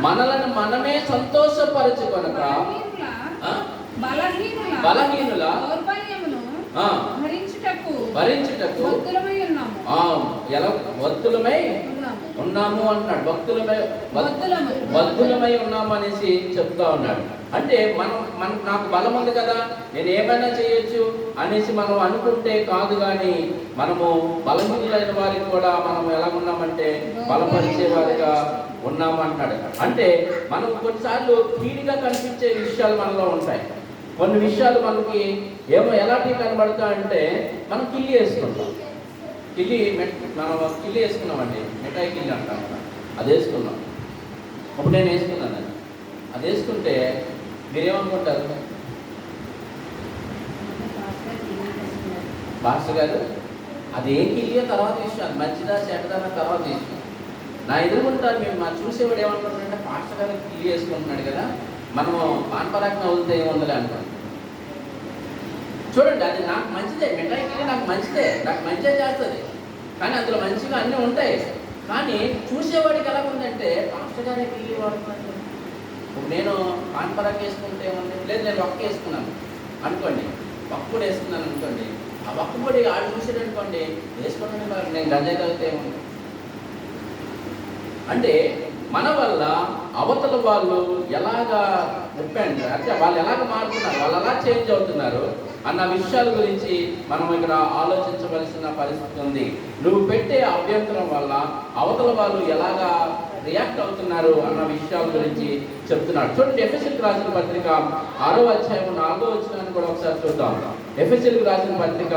మనలను మనమే సంతోషపరచుకొనక బలహీనుల భరించుటకు వత్తులమై ఉన్నాము అంటున్నాడు. భక్తులమై ఉన్నాము అనేసి చెప్తా ఉన్నాడు. అంటే నాకు బలం ఉంది కదా, నేను ఏమైనా చేయొచ్చు అనేసి మనం అనుకుంటే కాదు, కానీ మనము బలహీనులైన వారికి కూడా మనం ఎలా ఉన్నామంటే బలపరిచే వారిగా ఉన్నాము అంటున్నాడు. అంటే మనం కొన్నిసార్లు కీడుగా కనిపించే విషయాలు మనలో ఉంటాయి. కొన్ని విషయాలు మనకి ఎలాంటివి కనబడతాయంటే మనం కిల్లి వేసుకుంటాం. మనం కిల్లి వేసుకున్నామండి, మిఠాయి కిల్లి అంటాం, అది వేసుకున్నాం. అప్పుడు నేను వేసుకున్నాను, అది వేసుకుంటే మీరేమనుకుంటారు? పాస్టర్ గారు అది ఏ కిల్లియో తర్వాత విషయం, మంచిదా చెడ్డదా తర్వాత విషయం. నా ఎదుర్కొంటారు మేము మా చూసేవాడు ఏమనుకుంటారంటే పాస్టర్ గారు కిల్లి వేసుకుంటున్నాడు కదా, మనము పాన్పరాకి నవ్వులతో ఏముందలే అనుకోండి. చూడండి, అది నాకు మంచిదే, మిఠాయి కిల్లి నాకు మంచిదే, నాకు మంచిగా చేస్తుంది, కానీ అందులో మంచిగా అన్నీ ఉంటాయి. కానీ చూసేవాడికి ఎలా ఉందంటే పాస్టర్ గారే కిల్లి వాడుతున్నాడు. ఇప్పుడు నేను పాన్పరాకి వేసుకుంటే ఏముంది, లేదు నేను ఒక్క వేసుకున్నాను అనుకోండి, ఒక్క కూడా వేసుకున్నాను అనుకోండి, ఆ ఒక్క పొడి ఆడు చూసాడు అనుకోండి, వేసుకుంటాను నేను గంజాయి తాగితే ఏముంది. అంటే మన వల్ల అవతల వాళ్ళు ఎలాగా డిపెండ్, అంటే వాళ్ళు ఎలాగ మారుతున్నారు, వాళ్ళు ఎలా చేంజ్ అవుతున్నారు అన్న విషయాల గురించి మనం ఇక్కడ ఆలోచించవలసిన పరిస్థితి ఉంది. నువ్వు పెట్టే అభ్యంతరం వల్ల అవతల వాళ్ళు ఎలాగా రియాక్ట్ అవుతున్నారు అన్న విషయాల గురించి చెప్తున్నాడు. చూడండి, ఎఫెసీయులకు రాసిన పత్రిక 6వ అధ్యాయం 4వ వచనాన్ని కూడా ఒకసారి చూద్దాం. ఎఫెసీయులకు రాసిన పత్రిక